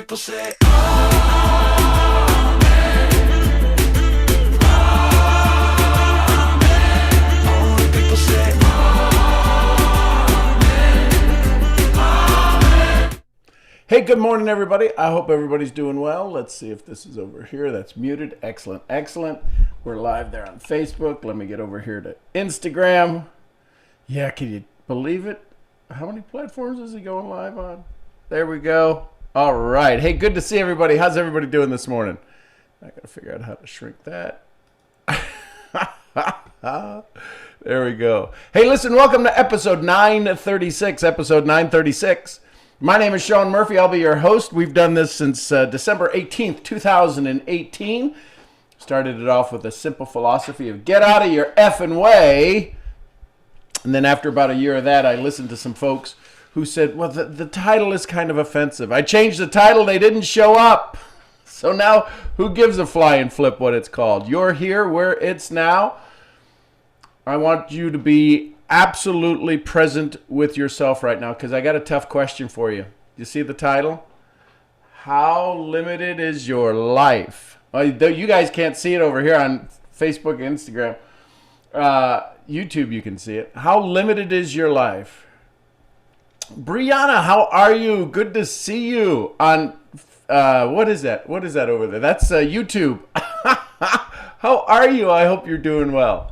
people say, all the people say, Hey, good morning, everybody. I hope everybody's doing well. Let's see if this is over here. That's muted. Excellent, excellent. We're live there on Facebook. Let me get over here to Instagram. Yeah, can you believe it? How many platforms is he going live on? There we go. All right. Hey, good to see everybody. How's everybody doing this morning? I got to figure out how to shrink that. There we go. Hey, listen, welcome to episode 936. Episode 936. My name is Sean Murphy. I'll be your host. We've done this since December 18th, 2018. Started it off with a simple philosophy of get out of your effing way. And then after about a year of that, I listened to some folks who said, well, the title is kind of offensive. I changed the title. They didn't show up. So now who gives a flying flip what it's called? You're here where it's now. I want you to be absolutely present with yourself right now because I got a tough question for you. You see the title? How limited is your life? Well, you guys can't see it over here on Facebook and Instagram. YouTube, you can see it. How limited is your life? Brianna, how are you? Good to see you on, what is that? What is that over there? That's YouTube. How are you? I hope you're doing well.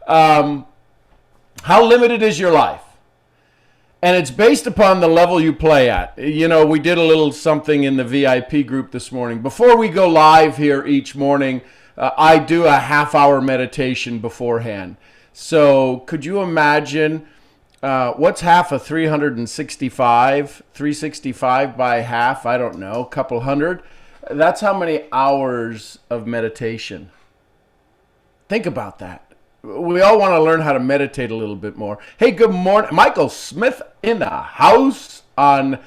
How limited is your life? And it's based upon the level you play at. You know, we did a little something in the VIP group this morning. Before we go live here each morning, I do a half-hour meditation beforehand. So could you imagine what's half of 365? 365 by half, I don't know, a couple hundred. That's how many hours of meditation. Think about that. We all want to learn how to meditate a little bit more. Hey, good morning. Michael Smith in the house on,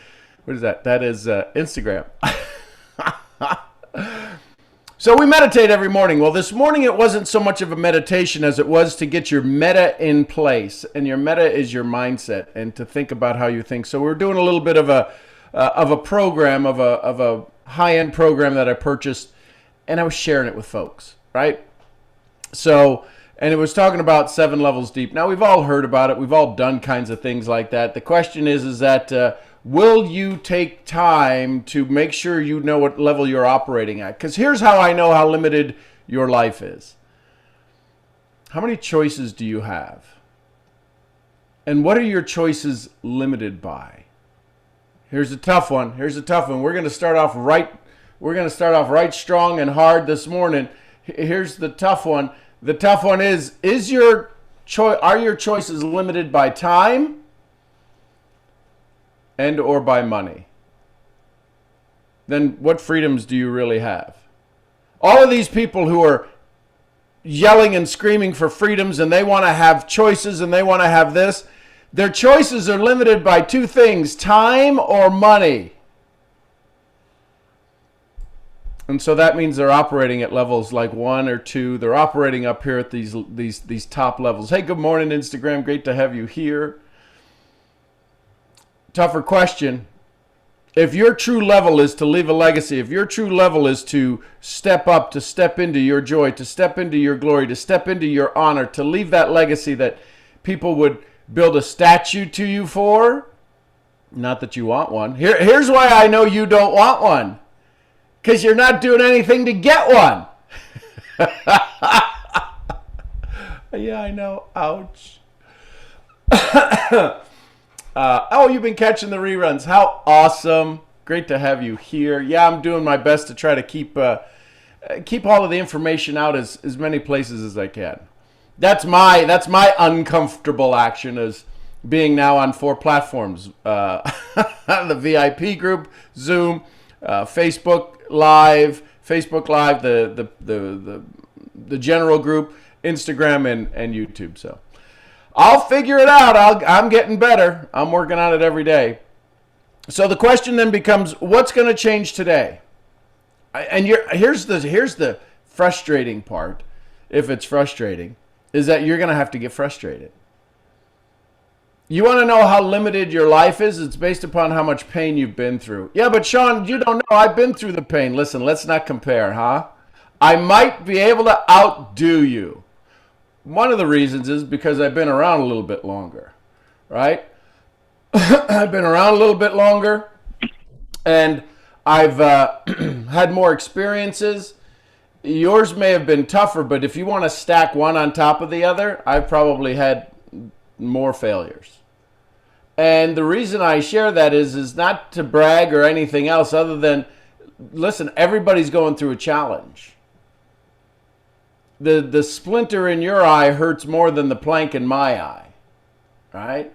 what is that? That is Instagram. So we meditate every morning. Well, this morning it wasn't so much of a meditation as it was to get your meta in place. And your meta is your mindset and to think about how you think. So we're doing a little bit of a program, of a high-end program that I purchased, and I was sharing it with folks, right? So... and it was talking about 7 levels deep. Now, we've all heard about it. We've all done kinds of things like that. The question is that will you take time to make sure you know what level you're operating at? Because here's how I know how limited your life is. How many choices do you have? And what are your choices limited by? Here's a tough one. Here's a tough one. We're going to start off right. We're going to start off right strong and hard this morning. Here's the tough one. The tough one is are your choices limited by time and or by money? Then what freedoms do you really have? All of these people who are yelling and screaming for freedoms and they want to have choices and they want to have this, their choices are limited by 2 things, time or money. And so that means they're operating at levels like 1 or 2. They're operating up here at these top levels. Hey, good morning, Instagram. Great to have you here. Tougher question. If your true level is to leave a legacy, if your true level is to step up, to step into your joy, to step into your glory, to step into your honor, to leave that legacy that people would build a statue to you for, not that you want one. Here's why I know you don't want one. Because you're not doing anything to get one. Yeah, I know. Ouch. Oh, you've been catching the reruns. How awesome. Great to have you here. Yeah, I'm doing my best to try to keep all of the information out as many places as I can. That's my uncomfortable action, is being now on 4 platforms. The VIP group, Zoom, Facebook Live, the general group, Instagram, and YouTube. So I'll figure it out. I'm getting better. I'm working on it every day. So the question then becomes, what's going to change today? And here's the frustrating part, if it's frustrating, is that you're going to have to get frustrated. You want to know how limited your life is? It's based upon how much pain you've been through. Yeah, but Sean, you don't know. I've been through the pain. Listen, let's not compare, huh? I might be able to outdo you. One of the reasons is because I've been around a little bit longer, right? I've been around a little bit longer, and I've had more experiences. Yours may have been tougher, but if you want to stack one on top of the other, I've probably had more failures. And the reason I share that is not to brag or anything else other than, listen, everybody's going through a challenge. The splinter in your eye hurts more than the plank in my eye, right?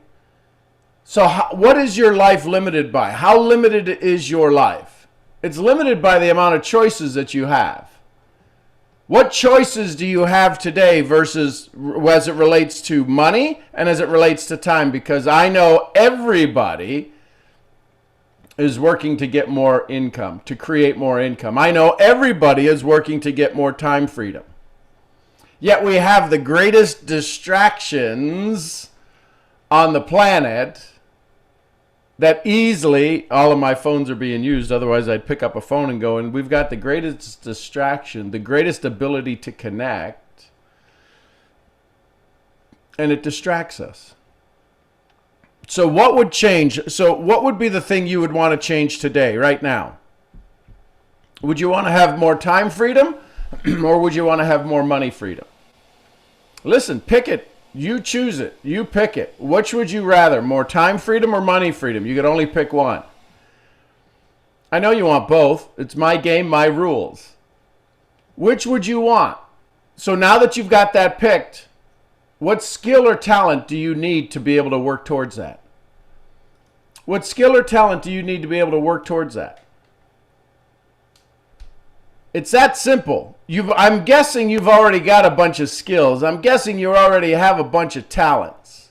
So what is your life limited by? How limited is your life? It's limited by the amount of choices that you have. What choices do you have today versus as it relates to money and as it relates to time? Because I know everybody is working to get more income, to create more income. I know everybody is working to get more time freedom. Yet we have the greatest distractions on the planet that easily, all of my phones are being used, otherwise I'd pick up a phone and go, and we've got the greatest distraction, the greatest ability to connect, and it distracts us. So what would change? So what would be the thing you would want to change today, right now? Would you want to have more time freedom, or would you want to have more money freedom? Listen, pick it. You choose it. You pick it. Which would you rather? More time freedom or money freedom? You could only pick one. I know you want both. It's my game, my rules. Which would you want? So now that you've got that picked, what skill or talent do you need to be able to work towards that? What skill or talent do you need to be able to work towards that? It's that simple. I'm guessing you've already got a bunch of skills. I'm guessing you already have a bunch of talents.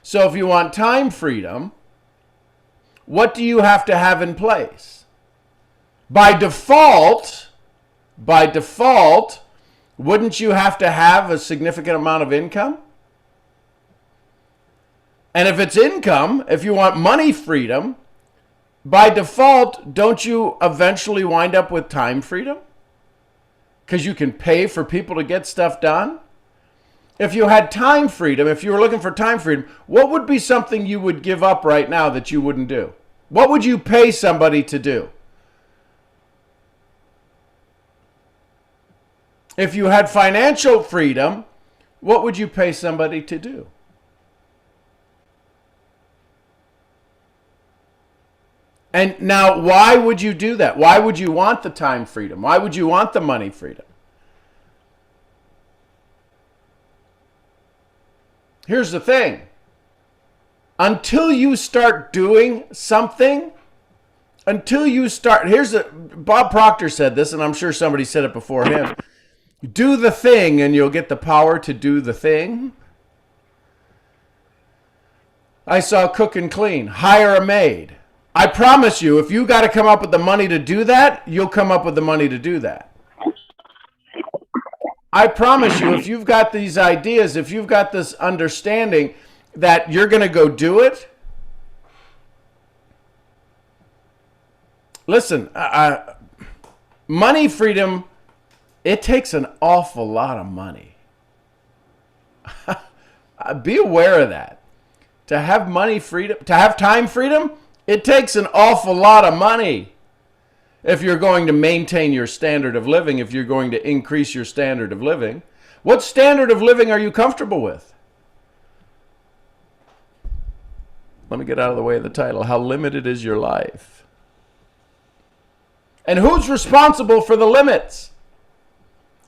So if you want time freedom, what do you have to have in place? By default, wouldn't you have to have a significant amount of income? And if it's income, if you want money freedom, by default, don't you eventually wind up with time freedom? Because you can pay for people to get stuff done. If you had time freedom, if you were looking for time freedom, what would be something you would give up right now that you wouldn't do? What would you pay somebody to do? If you had financial freedom, what would you pay somebody to do? And now, why would you do that? Why would you want the time freedom? Why would you want the money freedom? Here's the thing. Until you start doing something, Bob Proctor said this, and I'm sure somebody said it before him. Do the thing and you'll get the power to do the thing. I saw Cook and Clean. Hire a maid. I promise you, if you got to come up with the money to do that, you'll come up with the money to do that. I promise you, if you've got these ideas, if you've got this understanding that you're going to go do it, listen, money freedom, it takes an awful lot of money. Be aware of that. To have money freedom, to have time freedom, it takes an awful lot of money if you're going to maintain your standard of living, if you're going to increase your standard of living. What standard of living are you comfortable with? Let me get out of the way of the title. How limited is your life? And who's responsible for the limits?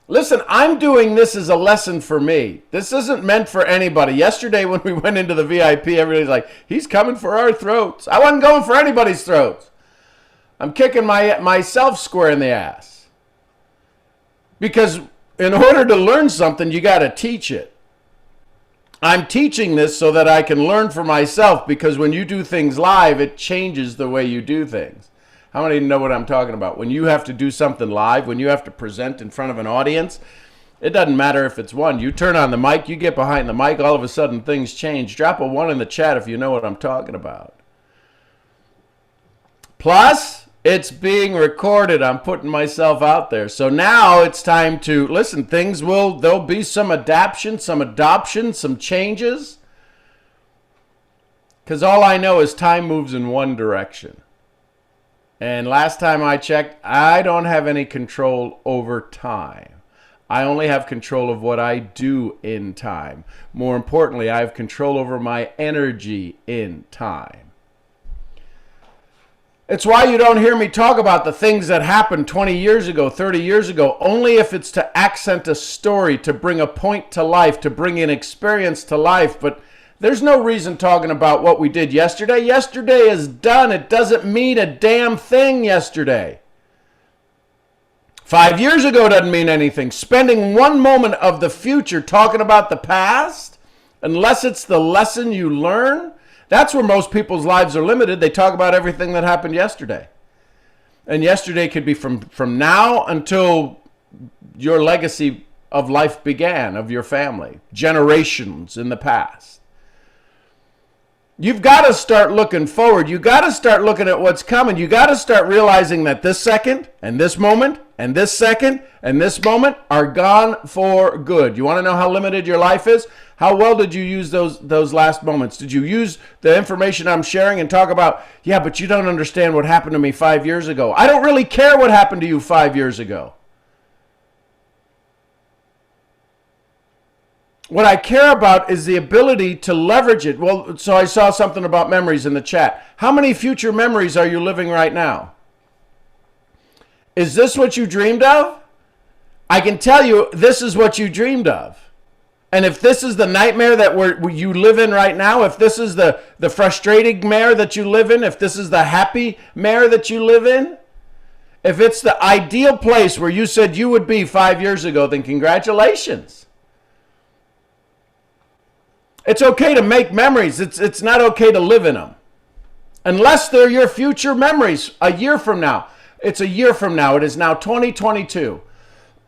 Listen, I'm doing this as a lesson for me. This isn't meant for anybody. Yesterday when we went into the VIP, everybody's like, he's coming for our throats. I wasn't going for anybody's throats. I'm kicking myself square in the ass. Because in order to learn something, you got to teach it. I'm teaching this so that I can learn for myself, because when you do things live, it changes the way you do things. How many know what I'm talking about? When you have to do something live, when you have to present in front of an audience, It doesn't matter if it's one. You turn on the mic, you get behind the mic, all of a sudden things change. Drop a 1 in the chat if you know what I'm talking about. Plus, it's being recorded. I'm putting myself out there. So now it's time to, listen, there'll be some adaptation, some changes. Because all I know is time moves in one direction. And last time I checked, I don't have any control over time. I only have control of what I do in time. More importantly, I have control over my energy in time. It's why you don't hear me talk about the things that happened 20 years ago, 30 years ago, only if it's to accent a story, to bring a point to life, to bring an experience to life. But there's no reason talking about what we did yesterday. Yesterday is done. It doesn't mean a damn thing yesterday. 5 years ago doesn't mean anything. Spending one moment of the future talking about the past, unless it's the lesson you learn, that's where most people's lives are limited. They talk about everything that happened yesterday. And yesterday could be from now until your legacy of life began, of your family, generations in the past. You've got to start looking forward. You got to start looking at what's coming. You got to start realizing that this second and this moment and this second and this moment are gone for good. You want to know how limited your life is? How well did you use those last moments? Did you use the information I'm sharing and talk about, yeah, but you don't understand what happened to me 5 years ago. I don't really care what happened to you 5 years ago. What I care about is the ability to leverage it. Well, so I saw something about memories in the chat. How many future memories are you living right now? Is this what you dreamed of? I can tell you this is what you dreamed of. And if this is the nightmare that you live in right now, if this is the frustrating mare that you live in, if this is the happy mare that you live in, if it's the ideal place where you said you would be 5 years ago, then congratulations. It's okay to make memories. It's not okay to live in them. Unless they're your future memories a year from now. It's a year from now. It is now 2022.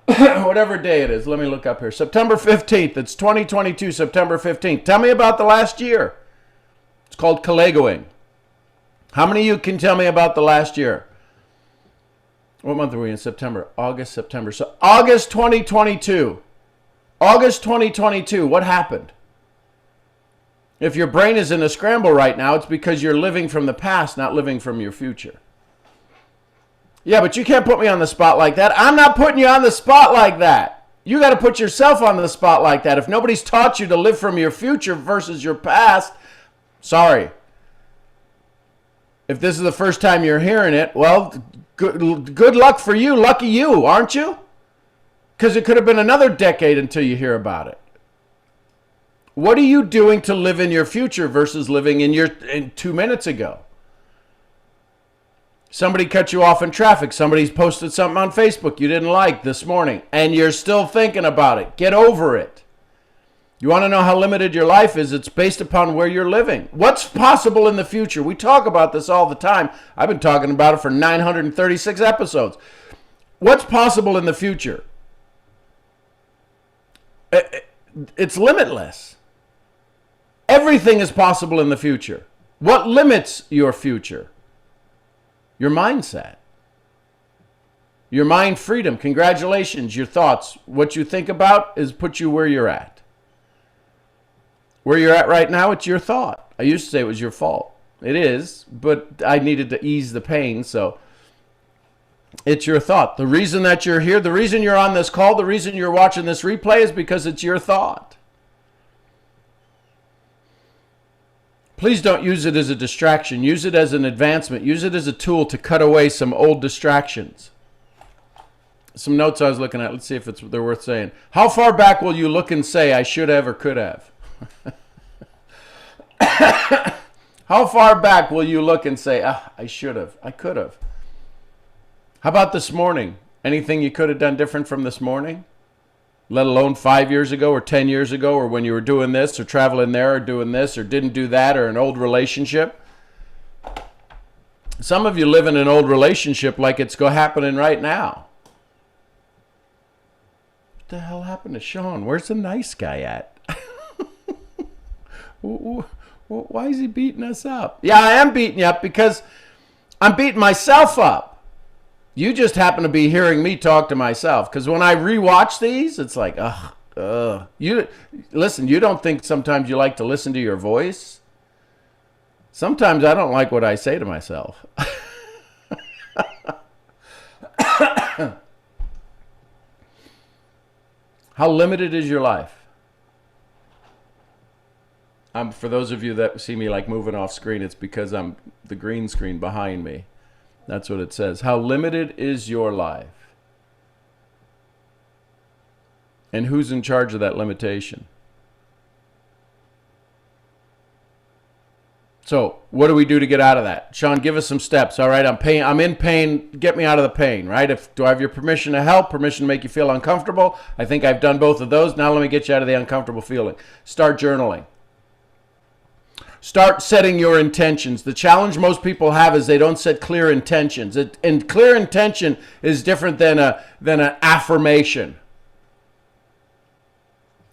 Whatever day it is. Let me look up here. September 15th. It's 2022, September 15th. Tell me about the last year. It's called Calegoing. How many of you can tell me about the last year? What month are we in? September. August, September. So August 2022. August 2022. What happened? If your brain is in a scramble right now, it's because you're living from the past, not living from your future. Yeah, but you can't put me on the spot like that. I'm not putting you on the spot like that. You got to put yourself on the spot like that. If nobody's taught you to live from your future versus your past, sorry. If this is the first time you're hearing it, well, good luck for you. Lucky you, aren't you? Because it could have been another decade until you hear about it. What are you doing to live in your future versus living in 2 minutes ago? Somebody cut you off in traffic. Somebody's posted something on Facebook you didn't like this morning, and you're still thinking about it. Get over it. You want to know how limited your life is? It's based upon where you're living. What's possible in the future? We talk about this all the time. I've been talking about it for 936 episodes. What's possible in the future? It's limitless. Everything is possible in the future. What limits your future? Your mindset. Your mind freedom. Congratulations. Your thoughts. What you think about is put you where you're at. Where you're at right now, it's your thought. I used to say it was your fault. It is, but I needed to ease the pain, so it's your thought. The reason that you're here, the reason you're on this call, the reason you're watching this replay is because it's your thought. Please don't use it as a distraction. Use it as an advancement. Use it as a tool to cut away some old distractions. Some notes I was looking at. Let's see if they're worth saying. How far back will you look and say, I should have or could have? How far back will you look and say, I should have, I could have? How about this morning? Anything you could have done different from this morning? Let alone 5 years ago or 10 years ago, or when you were doing this or traveling there or doing this or didn't do that, or an old relationship. Some of you live in an old relationship like it's happening right now. the hell happened to Sean? Where's the nice guy at? Why is he beating us up? Yeah, I am beating you up because I'm beating myself up. You just happen to be hearing me talk to myself. Because when I rewatch these, it's like, You listen, you don't think sometimes you like to listen to your voice? Sometimes I don't like what I say to myself. How limited is your life? For those of you that see me like moving off screen, it's because I'm the green screen behind me. That's what it says. How limited is your life? And who's in charge of that limitation? So what do we do to get out of that? Sean, give us some steps. All right, I'm in pain. Get me out of the pain, right? Do I have your permission to help? Permission to make you feel uncomfortable? I think I've done both of those. Now let me get you out of the uncomfortable feeling. Start journaling. Start setting your intentions. The challenge most people have is they don't set clear intentions. And clear intention is different than an affirmation.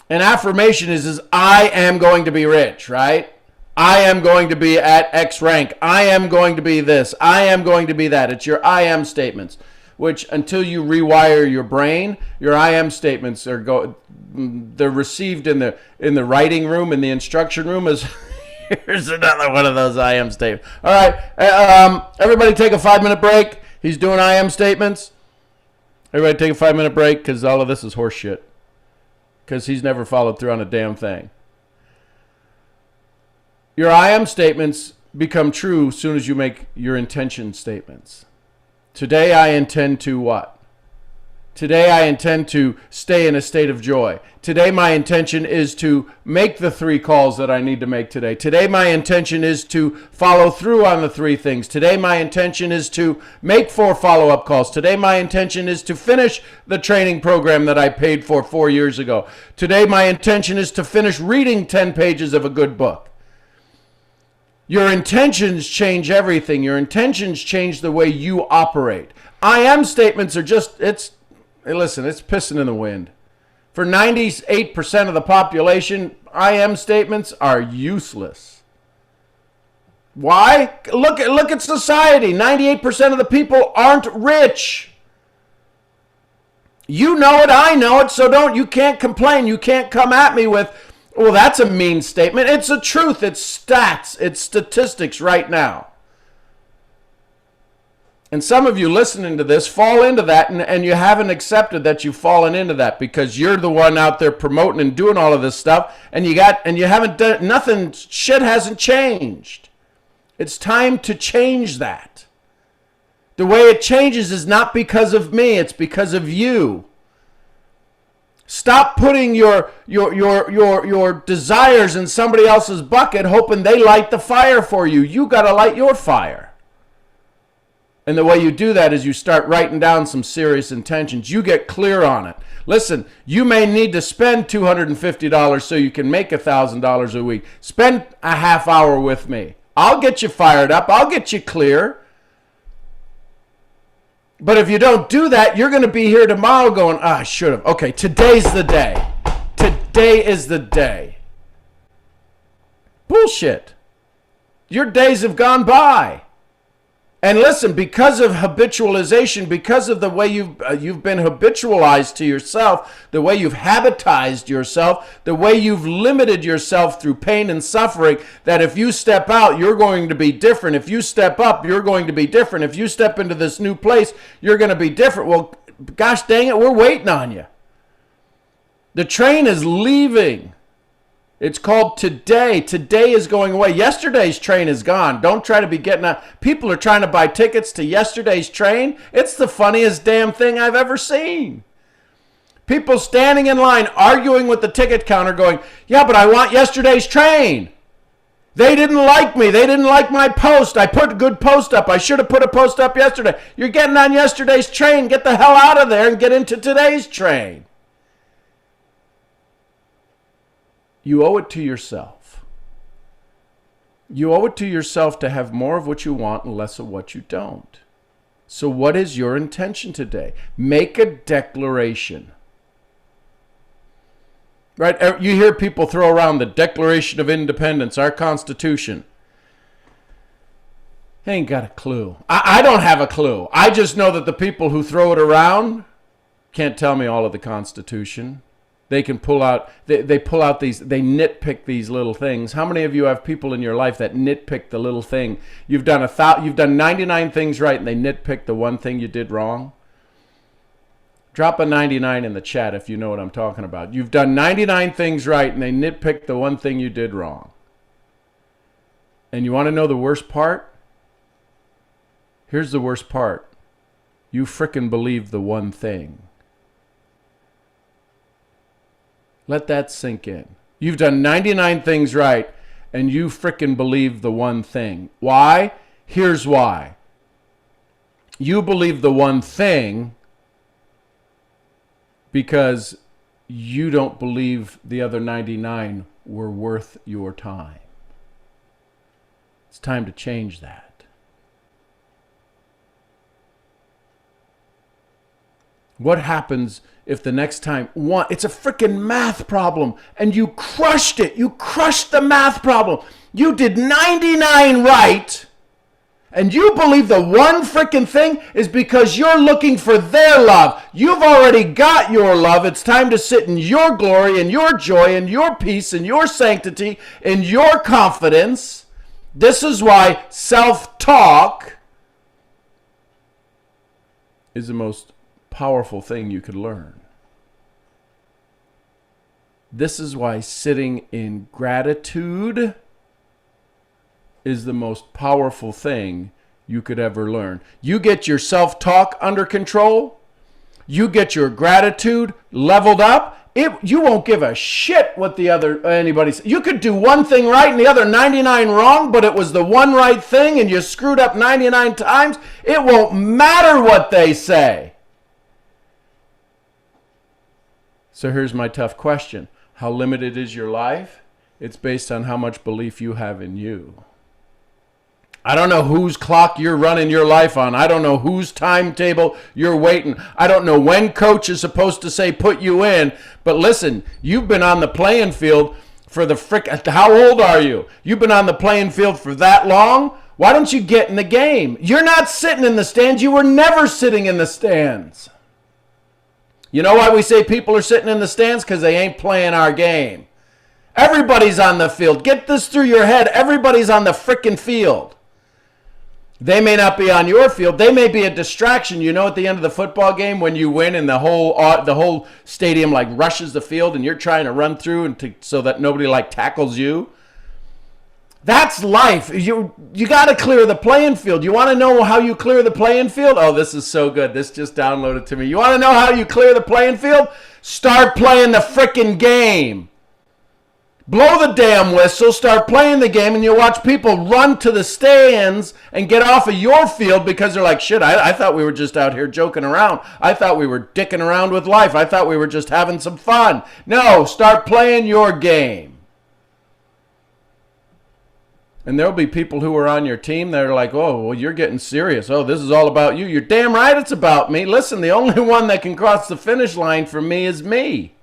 An affirmation is I am going to be rich, right? I am going to be at X rank. I am going to be this. I am going to be that. It's your I am statements, which until you rewire your brain, your I am statements they're received in the writing room, in the instruction room as here's another one of those I am statements. All right, everybody take a 5-minute break. He's doing I am statements. Everybody take a 5-minute break because all of this is horse shit. Because he's never followed through on a damn thing. Your I am statements become true as soon as you make your intention statements. Today I intend to what? Today I intend to stay in a state of joy. Today my intention is to make the 3 calls that I need to make today. Today my intention is to follow through on the 3 things. Today my intention is to make 4 follow-up calls. Today my intention is to finish the training program that I paid for 4 years ago. Today my intention is to finish reading 10 pages of a good book. Your intentions change everything. Your intentions change the way you operate. I am statements are just, listen, it's pissing in the wind. For 98% of the population, I am statements are useless. Why? Look at society. 98% of the people aren't rich. You know it, I know it, so you can't complain. You can't come at me with, well, that's a mean statement. It's the truth. It's stats. It's statistics right now. And some of you listening to this fall into that, and you haven't accepted that you've fallen into that because you're the one out there promoting and doing all of this stuff, and you haven't done nothing. Shit hasn't changed. It's time to change that. The way it changes is not because of me, it's because of you. Stop putting your desires in somebody else's bucket, hoping they light the fire for you. You got to light your fire. And the way you do that is you start writing down some serious intentions. You get clear on it. Listen, you may need to spend $250 so you can make $1,000 a week. Spend a half hour with me. I'll get you fired up. I'll get you clear. But if you don't do that, you're going to be here tomorrow going, I should have. Okay, today's the day. Today is the day. Bullshit. Your days have gone by. And listen, because of habitualization, because of the way you've been habitualized to yourself, the way you've habitized yourself, the way you've limited yourself through pain and suffering, that if you step out, you're going to be different. If you step up, you're going to be different. If you step into this new place, you're going to be different. Well, gosh dang it, we're waiting on you. The train is leaving. It's called today. Today is going away. Yesterday's train is gone. Don't try to be getting out. People are trying to buy tickets to yesterday's train. It's the funniest damn thing I've ever seen. People standing in line arguing with the ticket counter going, yeah, but I want yesterday's train. They didn't like me. They didn't like my post. I put a good post up. I should have put a post up yesterday. You're getting on yesterday's train. Get the hell out of there and get into today's train. You owe it to yourself. You owe it to yourself to have more of what you want and less of what you don't. So what is your intention today? Make a declaration. right? You hear people throw around the Declaration of Independence, our Constitution. They ain't got a clue. I don't have a clue. I just know that the people who throw it around can't tell me all of the Constitution. They can pull out, they pull out these, they nitpick these little things. How many of you have people in your life that nitpick the little thing? You've done 99 things right and they nitpick the one thing you did wrong? Drop a 99 in the chat if you know what I'm talking about. You've done 99 things right and they nitpick the one thing you did wrong. And you want to know the worst part? Here's the worst part. You frickin' believe the one thing. Let that sink in. You've done 99 things right, and you frickin' believe the one thing. Why? Here's why. You believe the one thing because you don't believe the other 99 were worth your time. It's time to change that. What happens if the next time it's a freaking math problem and you crushed it? You crushed the math problem. You did 99 right and you believe the one freaking thing is because you're looking for their love. You've already got your love. It's time to sit in your glory and your joy and your peace and your sanctity and your confidence. This is why self-talk is the most powerful thing you could learn. This is why sitting in gratitude is the most powerful thing you could ever learn. You get your self-talk under control, you get your gratitude leveled up, you won't give a shit what anybody says. You could do one thing right and the other 99 wrong, but it was the one right thing and you screwed up 99 times. It won't matter what they say. So here's my tough question. How limited is your life? It's based on how much belief you have in you. I don't know whose clock you're running your life on. I don't know whose timetable you're waiting. I don't know when coach is supposed to say put you in. But listen, you've been on the playing field for how old are you? You've been on the playing field for that long? Why don't you get in the game? You're not sitting in the stands. You were never sitting in the stands. You know why we say people are sitting in the stands? Because they ain't playing our game. Everybody's on the field. Get this through your head. Everybody's on the frickin' field. They may not be on your field. They may be a distraction. You know, at the end of the football game when you win and the whole stadium like rushes the field and you're trying to run through so that nobody like tackles you. That's life. You got to clear the playing field. You want to know how you clear the playing field? Oh, this is so good. This just downloaded to me. You want to know how you clear the playing field? Start playing the frickin' game. Blow the damn whistle, start playing the game, and you watch people run to the stands and get off of your field because they're like, shit, I thought we were just out here joking around. I thought we were dicking around with life. I thought we were just having some fun. No, start playing your game. And there'll be people who are on your team that are like, oh, well, you're getting serious. Oh, this is all about you. You're damn right it's about me. Listen, the only one that can cross the finish line for me is me.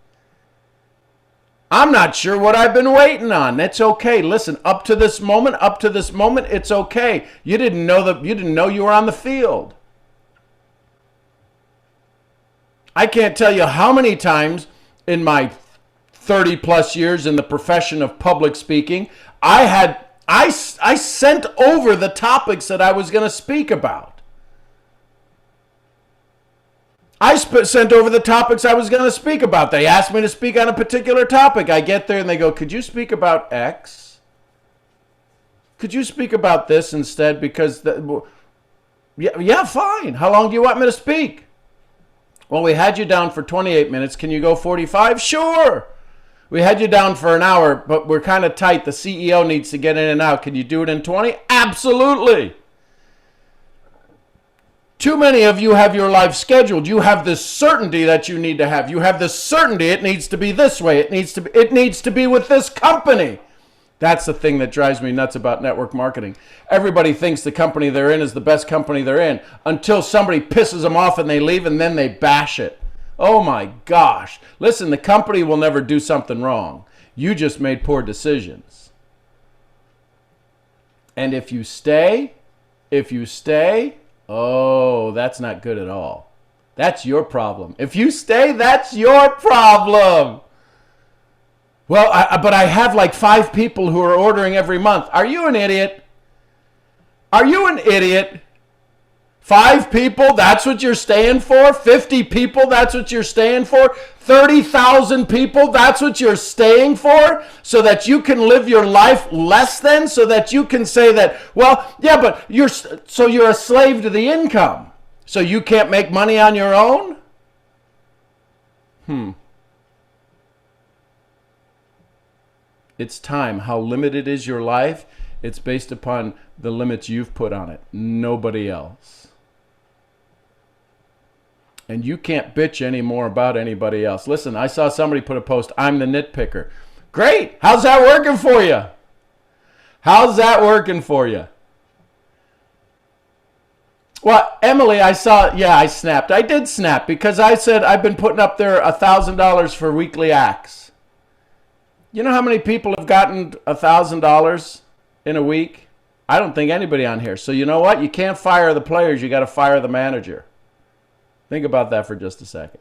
I'm not sure what I've been waiting on. That's okay. Listen, up to this moment, it's okay. You didn't know you were on the field. I can't tell you how many times in my 30 plus years in the profession of public speaking, I sent over the topics that I was going to speak about. I sent over the topics I was going to speak about. They asked me to speak on a particular topic. I get there and they go, could you speak about X? Could you speak about this instead? Because, yeah, fine. How long do you want me to speak? Well, we had you down for 28 minutes. Can you go 45? Sure. We had you down for an hour, but we're kind of tight. The CEO needs to get in and out. Can you do it in 20? Absolutely. Too many of you have your life scheduled. You have this certainty that you need to have. You have this certainty it needs to be this way. It needs to be with this company. That's the thing that drives me nuts about network marketing. Everybody thinks the company they're in is the best company they're in until somebody pisses them off and they leave and then they bash it. Oh my gosh. Listen, the company will never do something wrong. You just made poor decisions. And if you stay, oh, that's not good at all. That's your problem. If you stay, that's your problem. Well, but I have like 5 people who are ordering every month. Are you an idiot? Are you an idiot? 5 people, that's what you're staying for? 50 people, that's what you're staying for? 30,000 people, that's what you're staying for? So that you can live your life less than? So that you can say that, well, yeah, but you're a slave to the income. So you can't make money on your own? It's time. How limited is your life? It's based upon the limits you've put on it. Nobody else. And you can't bitch anymore about anybody else. Listen, I saw somebody put a post, I'm the nitpicker. Great. How's that working for you? How's that working for you? Well, Emily, I snapped. I did snap because I said I've been putting up there $1,000 for weekly acts. You know how many people have gotten $1,000 in a week? I don't think anybody on here. So you know what? You can't fire the players. You got to fire the manager. Think about that for just a second.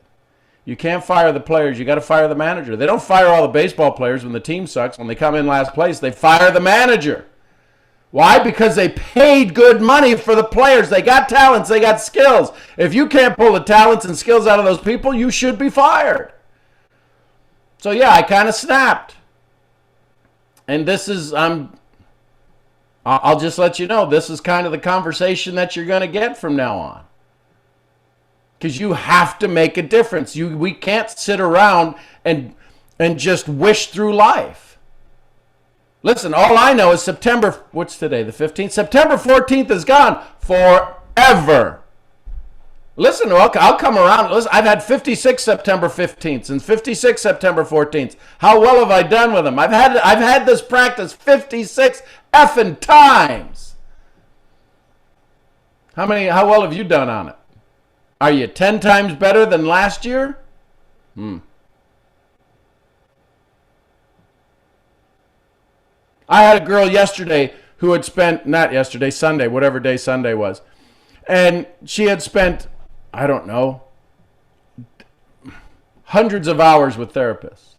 You can't fire the players. You got to fire the manager. They don't fire all the baseball players when the team sucks. When they come in last place, they fire the manager. Why? Because they paid good money for the players. They got talents. They got skills. If you can't pull the talents and skills out of those people, you should be fired. So yeah, I kind of snapped. And this is, I'll just let you know, this is kind of the conversation that you're going to get from now on. Because you have to make a difference. We can't sit around and just wish through life. Listen, all I know is September, what's today, the 15th? September 14th is gone forever. Listen, I'll come around. Listen, I've had 56 September 15th and 56 September 14th. How well have I done with them? I've had this practice 56 effing times. How well have you done on it? Are you 10 times better than last year? I had a girl yesterday who had spent, not yesterday, Sunday, whatever day Sunday was. And she had spent, I don't know, hundreds of hours with therapists.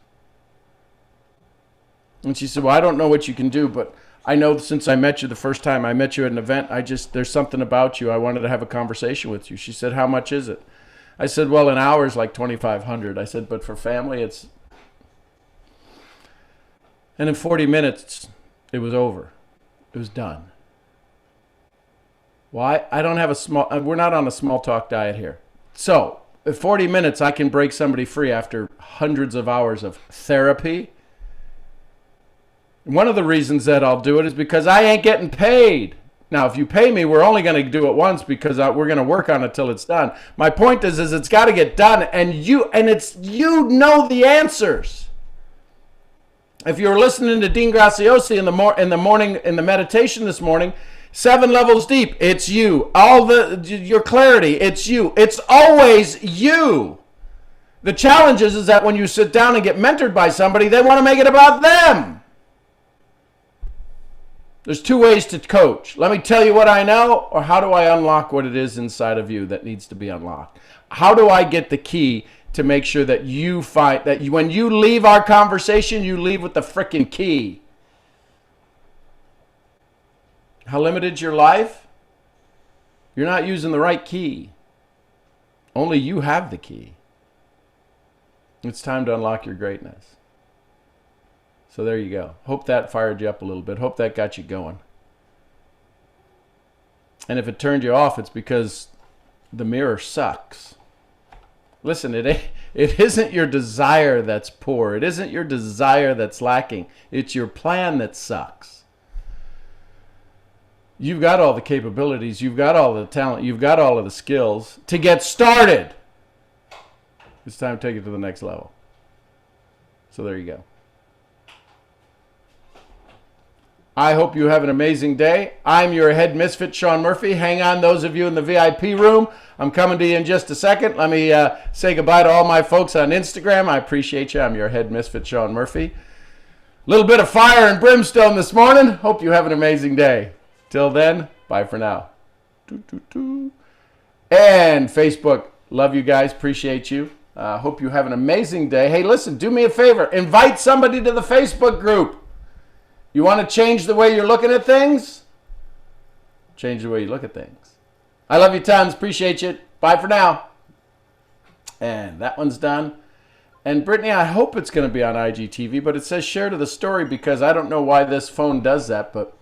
And she said, well, I don't know what you can do, but I know since I met you the first time, I met you at an event, there's something about you. I wanted to have a conversation with you. She said, how much is it? I said, well, in hours, like $2,500. I said, but for family, it's... And in 40 minutes, it was over. It was done. Why? I don't have we're not on a small talk diet here. So, in 40 minutes, I can break somebody free after hundreds of hours of therapy. One of the reasons that I'll do it is because I ain't getting paid. Now, if you pay me, we're only going to do it once because we're going to work on it till it's done. My point is it's got to get done, and you know the answers. If you're listening to Dean Graziosi in the morning in the meditation this morning, 7 levels deep, it's you. Your clarity, it's you. It's always you. The challenge is that when you sit down and get mentored by somebody, they want to make it about them. There's 2 ways to coach. Let me tell you what I know, or how do I unlock what it is inside of you that needs to be unlocked? How do I get the key to make sure that you find that when you leave our conversation, you leave with the frickin' key? How limited your life? You're not using the right key. Only you have the key. It's time to unlock your greatness. So there you go. Hope that fired you up a little bit. Hope that got you going. And if it turned you off, it's because the mirror sucks. Listen, it isn't your desire that's poor. It isn't your desire that's lacking. It's your plan that sucks. You've got all the capabilities. You've got all the talent. You've got all of the skills to get started. It's time to take it to the next level. So there you go. I hope you have an amazing day. I'm your head misfit, Sean Murphy. Hang on, those of you in the VIP room. I'm coming to you in just a second. Let me say goodbye to all my folks on Instagram. I appreciate you. I'm your head misfit, Sean Murphy. A little bit of fire and brimstone this morning. Hope you have an amazing day. Till then, bye for now. And Facebook, love you guys. Appreciate you. Hope you have an amazing day. Hey, listen, do me a favor. Invite somebody to the Facebook group. You want to change the way you're looking at things? Change the way you look at things. I love you tons. Appreciate you. Bye for now. And that one's done. And Brittany, I hope it's going to be on IGTV, but it says share to the story because I don't know why this phone does that. But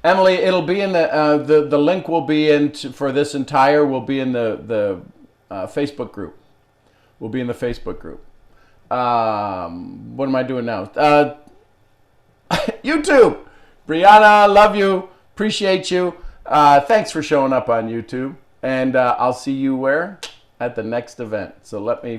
Emily, it'll be in the link will be in for this entire will be in the Facebook group. Will be in the Facebook group. What am I doing now? YouTube. Brianna, love you. Appreciate you. Thanks for showing up on YouTube. And I'll see you where? At the next event. So let me